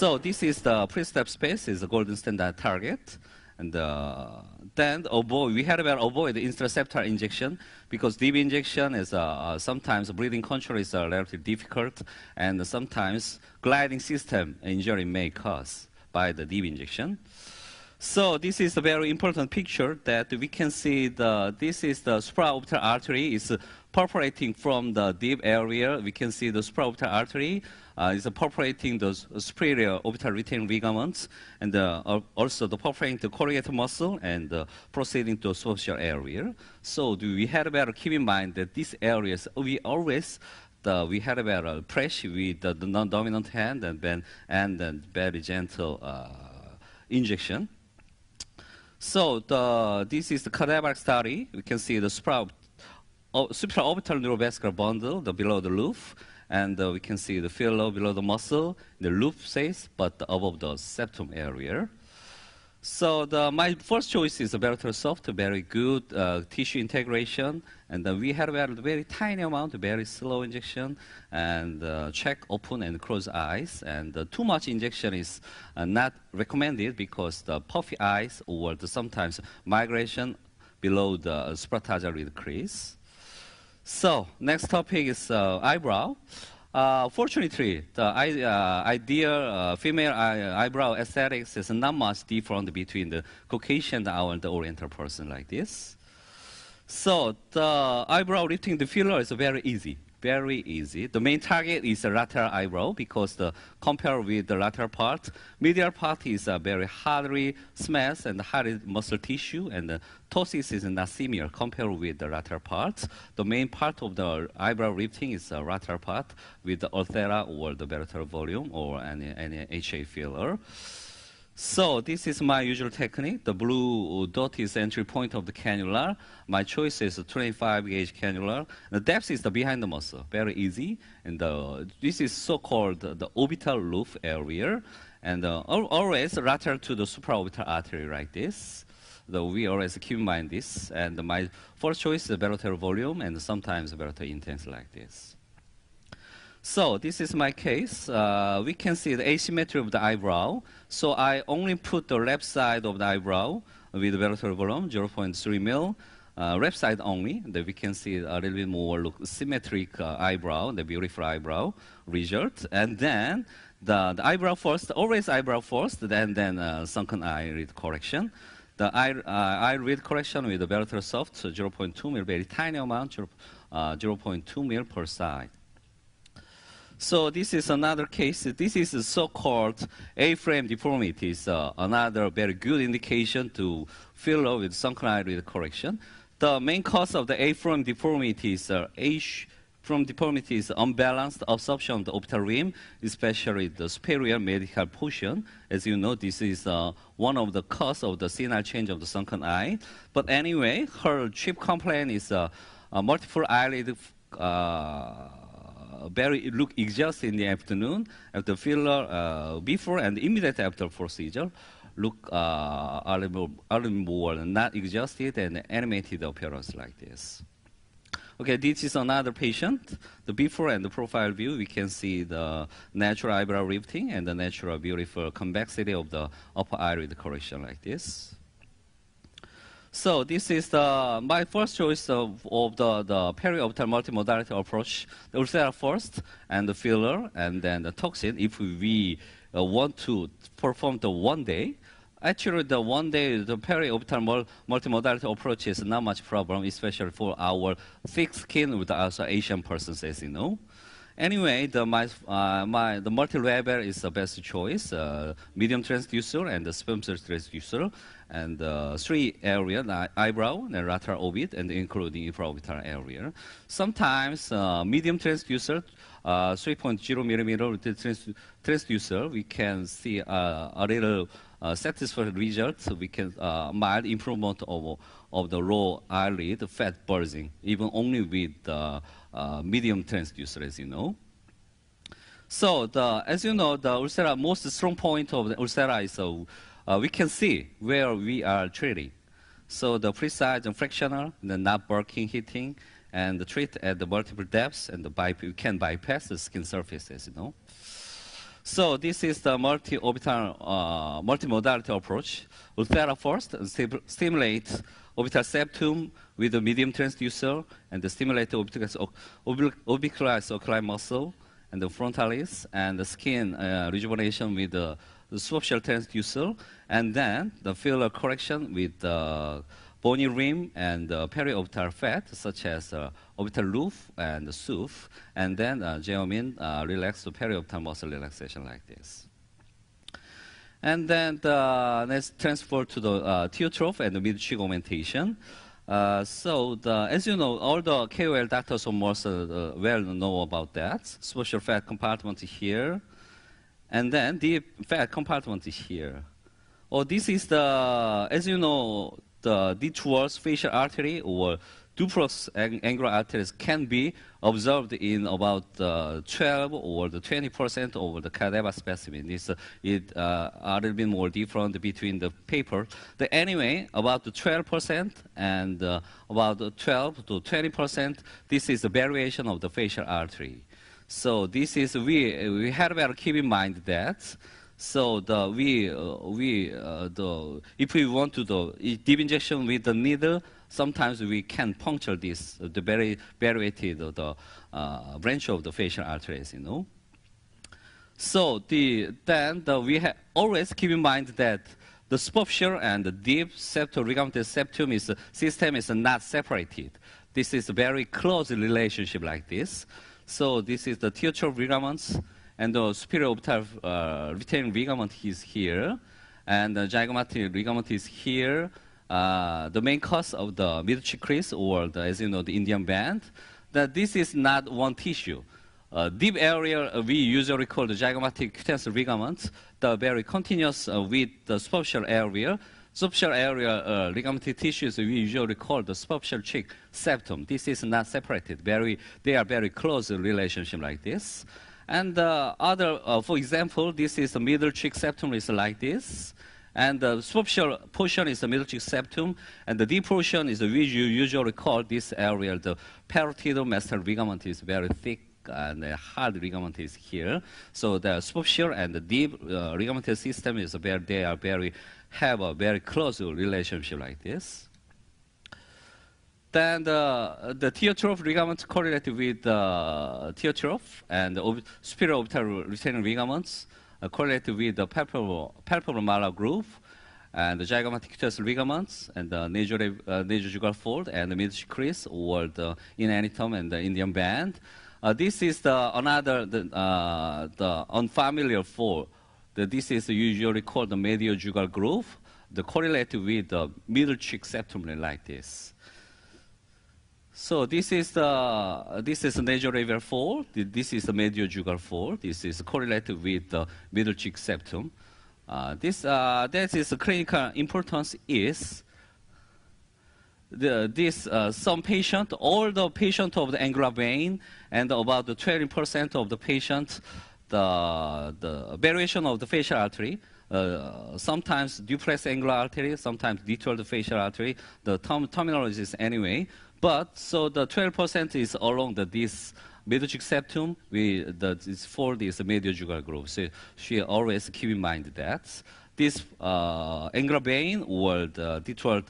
So this is the pre-step space, is the golden standard target. And then we had to avoid the intraceptal injection because deep injection is sometimes breathing control is relatively difficult, and sometimes gliding system injury may cause by the deep injection. So this is a very important picture that we can see. This is the supraorbital artery is perforating from the deep area. We can see the supraorbital artery is perforating the superior orbital retaining ligaments, and also the perforating the corrugator muscle and proceeding to the superficial area. So we had to keep in mind that these areas we always we had to press with the non-dominant hand and then very gentle injection. So this is the cadaveric study. We can see the supraorbital neurovascular bundle below the roof, and we can see the filler below the muscle. The roof says, but above the septum area. So my first choice is a very soft, very good tissue integration, and we had a very tiny amount, very slow injection, and check open and close eyes. And too much injection is not recommended because the puffy eyes or sometimes migration below the supratarsal reed crease. So next topic is eyebrow. Fortunately, the ideal female eyebrow aesthetics is not much different between the Caucasian and the Oriental person like this. So the eyebrow lifting the filler is very easy. Very easy. The main target is the lateral eyebrow because compared with the lateral part, medial part is very hardly smashed and highly muscle tissue, and the ptosis is not similar compared with the lateral part. The main part of the eyebrow lifting is the lateral part with the Ulthera or the bilateral volume or any HA filler. So this is my usual technique. The blue dot is the entry point of the cannula. My choice is a 25 gauge cannula. The depth is behind the muscle, very easy. And this is so-called the orbital roof area. And always lateral to the supraorbital artery like this. We always keep in mind this. And my first choice is the bilateral volume and sometimes bilateral intense like this. So this is my case. We can see the asymmetry of the eyebrow. So I only put the left side of the eyebrow with the bilateral volume, 0.3 mil. Left side only. Then we can see a little bit more symmetric eyebrow, the beautiful eyebrow result. And then the eyebrow first, always eyebrow first, then sunken eyelid correction. The eyelid correction with the bilateral soft, so 0.2 mil, very tiny amount, 0.2 mil per side. So this is another case. This is so-called A-frame deformities, another very good indication to filler with sunken eyelid correction. The main cause of the A-frame deformities are A-frame deformities, unbalanced absorption of the orbital rim, especially the superior medial portion. As you know, this is one of the cause of the senile change of the sunken eye. But anyway, her chief complaint is multiple eyelid very look exhausted in the afternoon after filler before and immediately after procedure look a little more not exhausted and animated appearance like this. Okay, this is another patient. The before and the profile view, we can see the natural eyebrow lifting and the natural beautiful convexity of the upper eyelid correction like this. So this is my first choice of the periorbital multimodality approach. The Ulthera first, and the filler, and then the toxin. If we want to perform the one day, actually the one day, the periorbital multimodality approach is not much problem, especially for our thick skin with also Asian persons, as you know. Anyway, the multi-level is the best choice, medium transducer and the sperm cell transducer, and three areas, eyebrow, the lateral orbit, and including infraorbital area. Sometimes medium transducer, 3.0 millimeter transducer, we can see a little satisfactory results. We can mild improvement of the raw eyelid fat bulging, even only with the medium transducer, as you know. So as you know, the Ulthera, most strong point of the Ulthera is we can see where we are treating. So the precise and fractional, the not bulking, hitting, and the treat at the multiple depths, and we can bypass the skin surfaces, you know. So this is the multi-orbital, multimodality approach. Ulthera first stimulate orbital septum with a medium transducer and stimulate the orbicularis oculi muscle and the frontalis and the skin rejuvenation with the superficial transducer, and then the filler correction with the bony rim and periorbital fat, such as orbital roof and the SUF, and then geomin relax the periorbital muscle relaxation like this. And then let's transfer to the theotroph and the mid-cheek augmentation. As you know, all the KOL doctors almost well know about that. Superficial fat compartment here, and then the fat compartment here. This is the, as you know, the detrused facial artery or duplex angular arteries can be observed in about 12 or the 20% of the cadaver specimen. This is a little bit more different between the paper. Anyway, about the 12% and about 12 to 20%, this is the variation of the facial artery. So this is, we had to keep in mind that. So if we want to do deep injection with the needle, sometimes we can puncture this, the very variated branch of the facial arteries, you know. So we always keep in mind that the superficial and the deep septo-ligamentous septum system is not separated. This is a very close relationship like this. So this is the theotroph ligaments, and the superior orbital retaining ligament is here, and the zygomatic ligament is here. The main cause of the mid-cheek crease, or as you know, the Indian band, that this is not one tissue. Deep area we usually call the zygomatic cutaneous ligaments, the very continuous with the superficial area. Superficial area ligamentic tissues we usually call the superficial cheek septum. This is not separated. They are very close relationship like this. And for example, this is the middle cheek septum is like this. And the superficial portion is the middle cheek septum, and the deep portion is we usually call this area the parotidal-masseter ligament is very thick, and the hard ligament is here. So the superficial and the deep ligamentous system is have a very close relationship like this. Then the theotroph ligaments correlate with the theotroph, and the superior orbital retaining ligaments correlate with the palpebral malar groove, and the zygomatic cutaneous ligaments, and the nasojugal fold, and the mid-cheek crease, or the inanitum and the Indian band. This is the unfamiliar fold. This is usually called the mediojugal groove. The correlate with the middle cheek septum like this. So this is the nasolabial fold. This is the mediojugal fold. This is correlated with the middle cheek septum. That is clinical importance is some patient, all the patient of the angular vein, and about the 20% of the patient, the variation of the facial artery. Sometimes duplex angular artery, sometimes detour facial artery. The terminology is anyway. But so the 12% is along this middle cheek septum. This fold is the mediojugal groove. So she always keep in mind that this angular vein or the detoured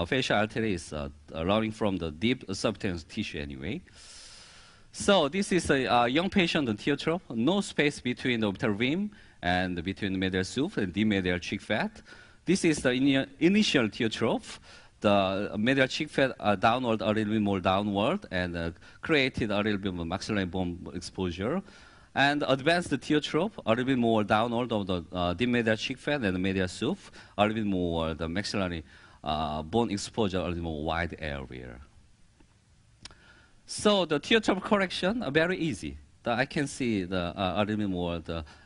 facial artery is running from the deep subcutaneous tissue anyway. So this is a young patient on theotroph. No space between the orbital rim and between the medial SUF and the medial cheek fat. This is the initial theotroph. The medial cheek fat downward, a little bit more downward, and created a little bit more maxillary bone exposure. And advanced theotroph, a little bit more downward of the deep medial cheek fat and the medial SUF, a little bit more the maxillary bone exposure, a little more wide area. So the theotroph correction are very easy. I can see a little bit more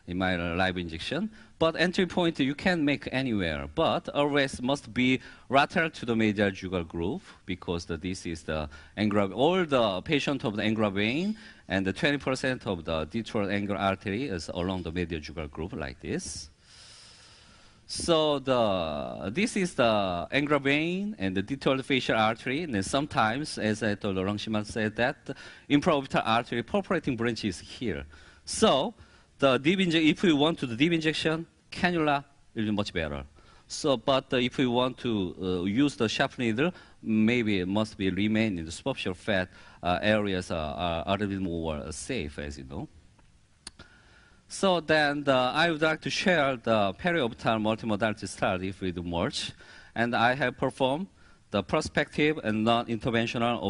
in my live injection. But entry point you can make anywhere. But always must be lateral to the medial jugal groove, because this is the angular, all the patient of the angular vein, and the 20% of the detoured angular artery is along the medial jugal groove like this. So this is the angular vein and the detoured facial artery, and then sometimes, as I told Rangsiman said, that infraorbital artery perforating branch is here. So the if we want to do deep injection, cannula will be much better. So, but if we want to use the sharp needle, maybe it must be remain in the superficial fat areas are a little bit more safe, as you know. So then I would like to share the periorbital multimodality study with March, and I have performed the prospective and non-interventional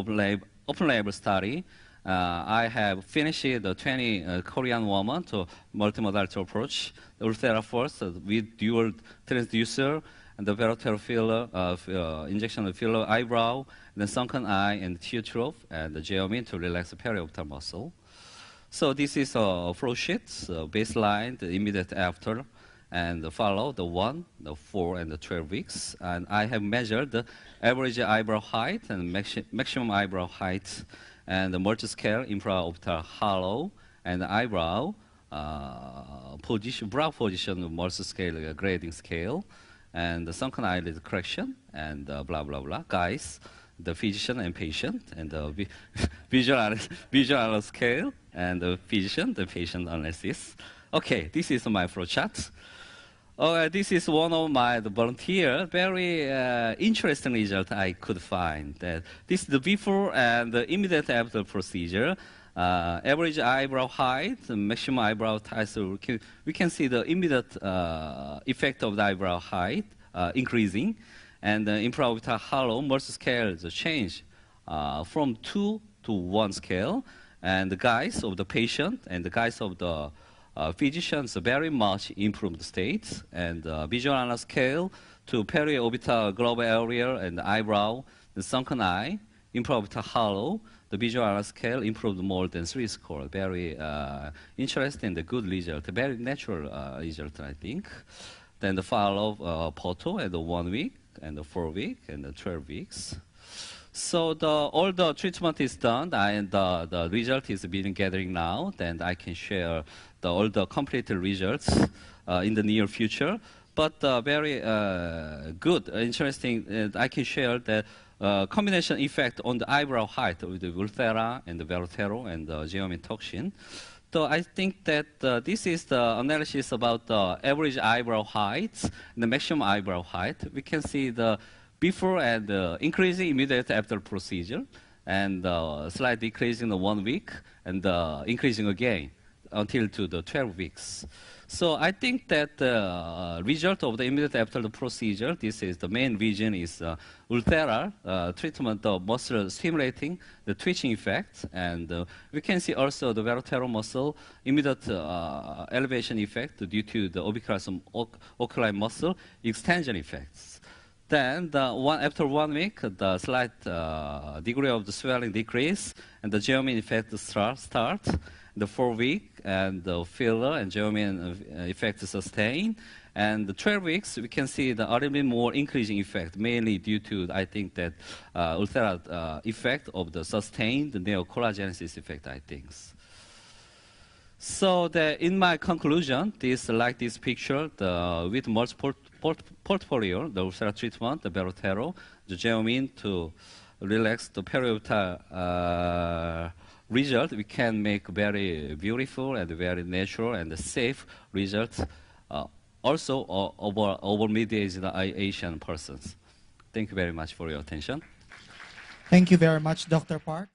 open-label study. I have finished the 20 Korean women to multimodality approach, the Ulthera first with dual transducer and the Verotero filler, injection of filler eyebrow, and the sunken eye and teardrop, and the geomin to relax the periorbital muscle. So this is a flow sheet, baseline, the immediate after, and follow the 1, the 4, and the 12 weeks. And I have measured the average eyebrow height and maximum eyebrow height, and the multi-scale infraorbital hollow, and the eyebrow position, brow position, multi-scale grading scale, and the sunken eyelid correction, and blah, blah, blah. Guys, the physician and patient, and the visual scale, and the physician, the patient analysis. Okay, this is my flow chart. This is one of my volunteers. Very interesting result I could find. This is the before and the immediate after procedure. Average eyebrow height, maximum eyebrow height. So we can see the immediate effect of the eyebrow height increasing, and the infraorbital hollow multi-scale change from 2 to 1 scale, and the guys of the patient and the guys of the physicians very much improved state, and visual analog scale to periorbital global area and the eyebrow, the sunken eye, infraorbital hollow, the visual analog scale improved more than 3 score. Very interesting, the good result, very natural result, I think. Then the follow photo and the 1 week, and the 4 week, and the 12 weeks. So all the treatment is done, and the result is being gathering now. Then I can share all the complete results in the near future. But very good, interesting. I can share the combination effect on the eyebrow height with the Ulthera and the Verotero and the geomin toxin. So I think that this is the analysis about the average eyebrow height and the maximum eyebrow height. We can see the before and increasing immediate after procedure, and slight decrease in the 1 week, and increasing again until to the 12 weeks. So I think that the result of the immediate after the procedure, this is the main reason is Ulthera treatment of muscle stimulating the twitching effect, and we can see also the Verotero muscle immediate elevation effect due to the orbicularis oculi muscle extension effects. Then after 1 week, the slight degree of the swelling decrease, and the geomin effect start. The 4 week, and the filler and geomin effect sustain. And the 12 weeks, we can see the a little bit more increasing effect, mainly due to, I think, that Ulthera effect of the sustained neocollagenesis effect, I think. So in my conclusion, like this picture, with multiple portfolio, the Ulthera treatment, the Verotero, the geomin to relax the periorbital result, we can make very beautiful and very natural and safe results also over mid-aged Asian persons. Thank you very much for your attention. Thank you very much, Dr. Park.